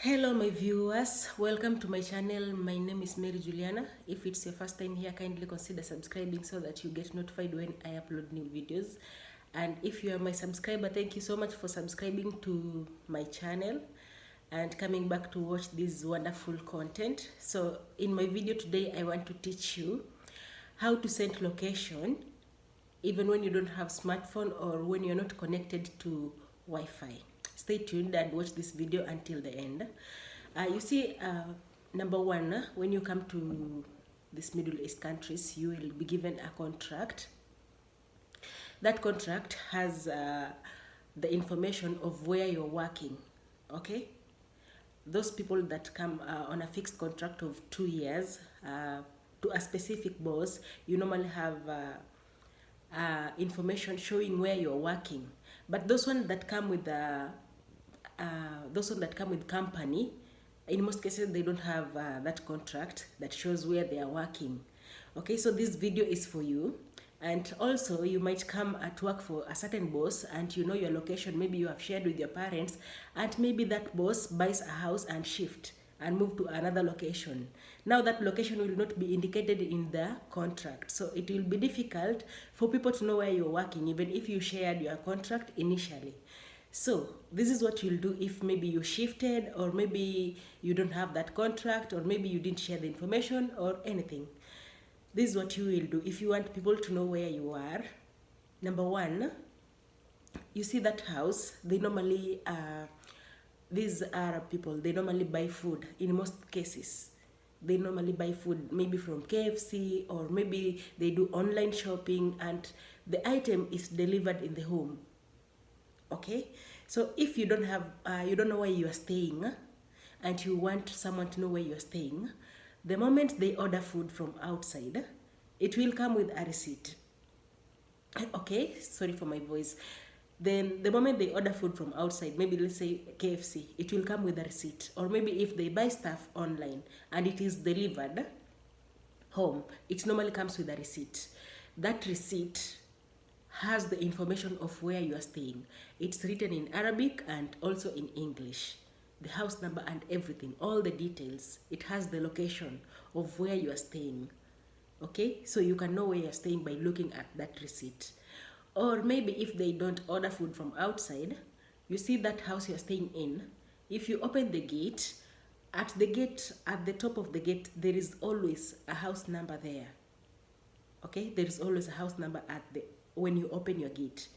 Hello my viewers, welcome to my channel. My name is Mary Juliana. If it's your first time here, kindly consider subscribing so that you get notified when I upload new videos. And if you are my subscriber, thank you so much for subscribing to my channel and coming back to watch this wonderful content. So in my video today, I want to teach you how to send location even when you don't have smartphone or when you're not connected to Wi-Fi. Stay tuned and watch this video until the end. You see, number one, when you come to these Middle East countries, you will be given a contract. That contract has the information of where you're working, okay? Those people that come on a fixed contract of 2 years to a specific boss, you normally have information showing where you're working. But those ones that come with company, in most cases they don't have that contract that shows where they are working. Okay, so this video is for you. And also you might come at work for a certain boss and you know your location, maybe you have shared with your parents, and maybe that boss buys a house and shift and move to another location. Now that location will not be indicated in the contract, so it will be difficult for people to know where you're working even if you shared your contract initially. So this is what you'll do if maybe you shifted, or maybe you don't have that contract, or maybe you didn't share the information or anything. This is what you will do if you want people to know where you are. Number one, you see that house, they normally these Arab people, they normally buy food. In most cases they normally buy food maybe from KFC, or maybe they do online shopping and the item is delivered in the home. Okay, so if you don't have you don't know where you are staying and you want someone to know where you are staying, the moment they order food from outside, it will come with a receipt. Okay, sorry for my voice. Then the moment they order food from outside, maybe let's say KFC, it will come with a receipt. Or maybe if they buy stuff online and it is delivered home, it normally comes with a receipt. That receipt has the information of where you are staying. It's written in Arabic and also in English. The house number and everything, all the details. It has the location of where you are staying. Okay, so you can know where you're staying by looking at that receipt. Or maybe if they don't order food from outside, you see that house you're staying in. If you open the gate, at the top of the gate, there is always a house number there. Okay, there is always a house number when you open your gate.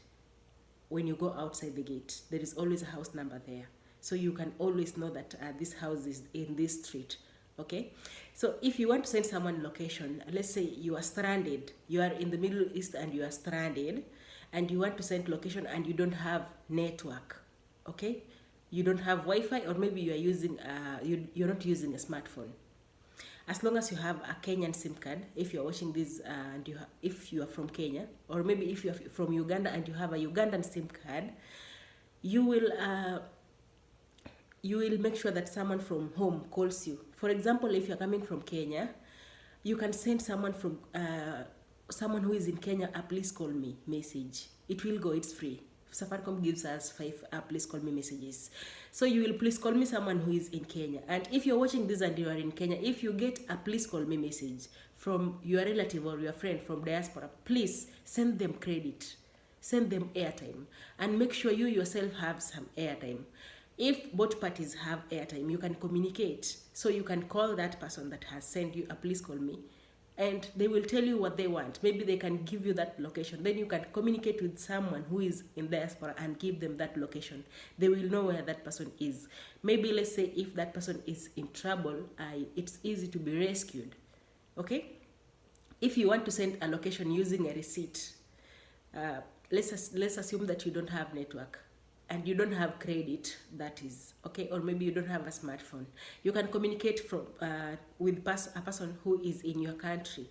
When you go outside the gate, there is always a house number there. So you can always know that this house is in this street. Okay, so if you want to send someone location, let's say you are stranded, you are in the Middle East and you are stranded, and you want to send location and you don't have network. Okay, you don't have Wi-Fi, or maybe you are using you're not using a smartphone. As long as you have a Kenyan SIM card, if you're watching this and if you are from Kenya, or maybe if you are from Uganda and you have a Ugandan SIM card, you will make sure that someone from home calls you. For example, if you're coming from Kenya, you can send someone from someone who is in Kenya a please call me message. It will go, it's free. Safaricom gives us 5 please call me messages. So you will please call me someone who is in Kenya. And if you're watching this and you are in Kenya, if you get a please call me message from your relative or your friend from diaspora, please send them credit, send them airtime, and make sure you yourself have some airtime. If both parties have airtime, you can communicate. So you can call that person that has sent you a please call me, and they will tell you what they want. Maybe they can give you that location. Then you can communicate with someone who is in diaspora and give them that location. They will know where that person is. Maybe let's say if that person is in trouble, it's easy to be rescued. Okay? If you want to send a location using a receipt, let's assume that you don't have network and you don't have credit, that is, okay, or maybe you don't have a smartphone. You can communicate with a person who is in your country.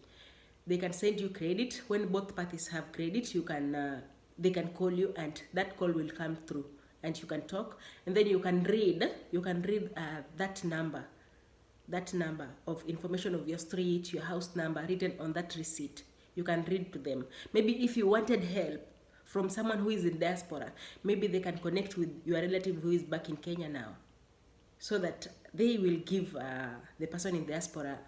They can send you credit. When both parties have credit, they can call you, and that call will come through, and you can talk, and then you can read that number of information of your street, your house number written on that receipt. You can read to them. Maybe if you wanted help from someone who is in diaspora, maybe they can connect with your relative who is back in Kenya now. so that they will give the person in diaspora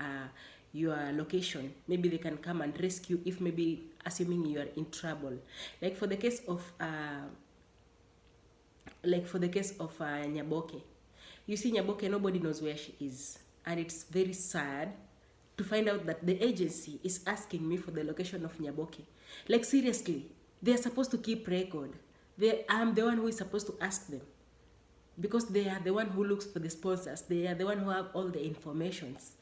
your location. Maybe they can come and rescue if maybe assuming you are in trouble. Like for the case of Nyaboke. You see, Nyaboke, nobody knows where she is, and it's very sad to find out that the agency is asking me for the location of Nyaboke. Like seriously, they are supposed to keep record. I'm the one who is supposed to ask them, because they are the one who looks for the sponsors. They are the one who have all the informations.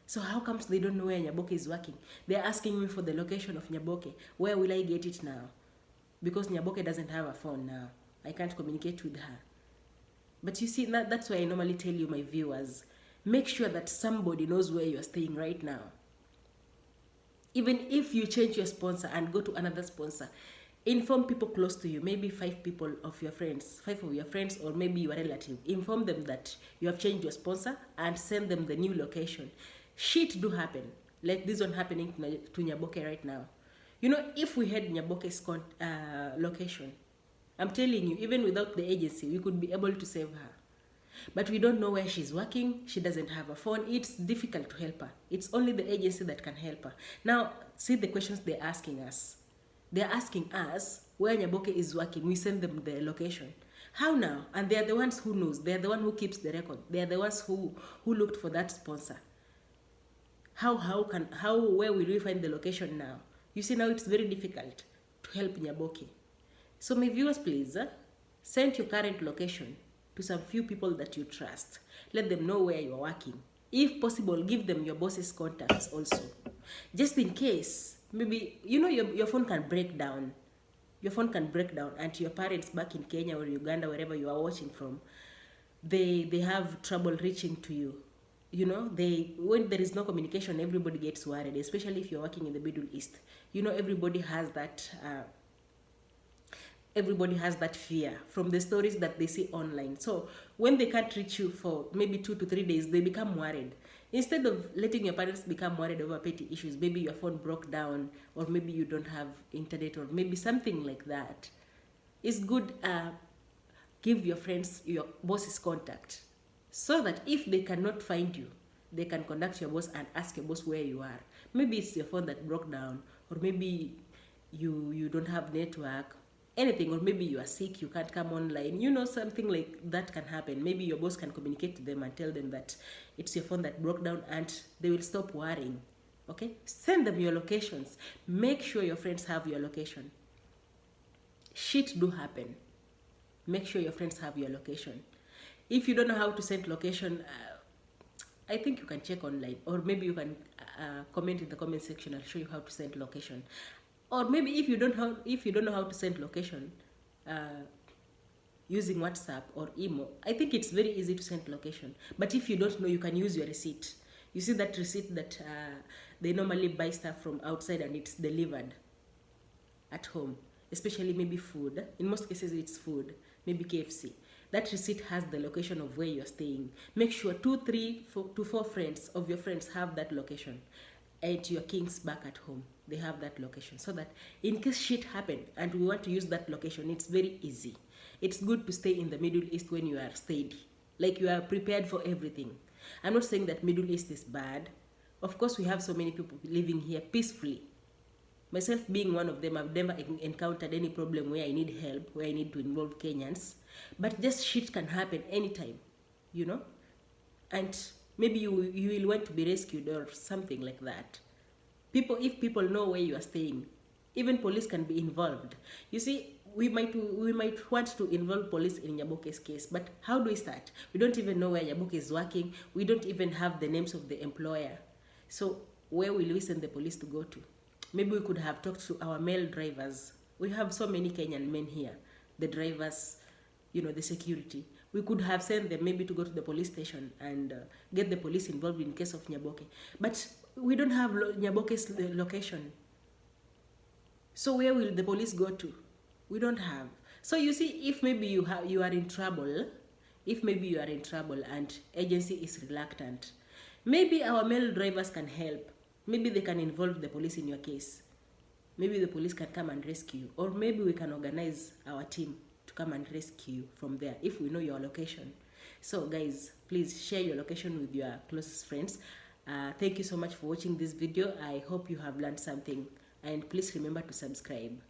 So how comes they don't know where Nyaboke is working? They are asking me for the location of Nyaboke. Where will I get it now? Because Nyaboke doesn't have a phone now. I can't communicate with her. But you see, that's why I normally tell you, my viewers, make sure that somebody knows where you are staying right now. Even if you change your sponsor and go to another sponsor, inform people close to you, maybe 5 of your friends, or maybe your relative. Inform them that you have changed your sponsor and send them the new location. Shit do happen, like this one happening to Nyaboke right now. You know, if we had Nyaboke's location, I'm telling you, even without the agency, we could be able to save her. But we don't know where she's working. She doesn't have a phone. It's difficult to help her. It's only the agency that can help her. Now, see the questions they're asking us. They're asking us where Nyaboke is working. We send them the location. How now? And they are the ones who knows. They are the one who keeps the record. They are the ones who looked for that sponsor. Where will we find the location now? You see, now it's very difficult to help Nyaboke. So my viewers, please, send your current location to some few people that you trust. Let them know where you are working. If possible, give them your boss's contacts also. Just in case, maybe, you know, your phone can break down. Your phone can break down, and your parents back in Kenya or Uganda, wherever you are watching from, they have trouble reaching to you. You know, when there is no communication, everybody gets worried, especially if you're working in the Middle East. You know, everybody has that fear from the stories that they see online. So when they can't reach you for maybe 2 to 3 days, they become worried. Instead of letting your parents become worried over petty issues, maybe your phone broke down, or maybe you don't have internet, or maybe something like that, it's good, give your friends your boss's contact, so that if they cannot find you, they can contact your boss and ask your boss where you are. Maybe it's your phone that broke down, or maybe you don't have network, anything, or maybe you are sick, you can't come online. You know, something like that can happen. Maybe your boss can communicate to them and tell them that it's your phone that broke down, and they will stop worrying. Okay, send them your locations. Make sure your friends have your location. Shit do happen. Make sure your friends have your location. If you don't know how to send location, I think you can check online, or maybe you can comment in the comment section. I'll show you how to send location. Or maybe if you don't know how to send location using WhatsApp or email, I think it's very easy to send location. But if you don't know, you can use your receipt. You see that receipt that they normally buy stuff from outside and it's delivered at home, especially maybe food. In most cases, it's food, maybe KFC. That receipt has the location of where you're staying. Make sure 2, 3, 4 to 4 friends of your friends have that location. And your kings back at home, they have that location, so that in case shit happen and we want to use that location, it's very easy. It's good to stay in the Middle East when you are steady, like you are prepared for everything. I'm not saying that Middle East is bad. Of course, we have so many people living here peacefully. Myself being one of them, I've never encountered any problem where I need help, where I need to involve Kenyans. But just shit can happen anytime, you know? And maybe you will want to be rescued or something like that. If people know where you are staying, even police can be involved. You see, we might want to involve police in Nyaboke's case, but how do we start? We don't even know where Nyaboke is working. We don't even have the names of the employer. So where will we send the police to go to? Maybe we could have talked to our male drivers. We have so many Kenyan men here, the drivers, you know, the security. We could have sent them maybe to go to the police station and get the police involved in case of Nyaboke. But we don't have Nyaboke's location. So where will the police go to? We don't have. So you see, if maybe you are in trouble, and agency is reluctant, maybe our male drivers can help. Maybe they can involve the police in your case. Maybe the police can come and rescue you, or maybe we can organize our team to come and rescue you from there if we know your location. So guys, please share your location with your closest friends. Thank you so much for watching this video. I hope you have learned something, and please remember to subscribe.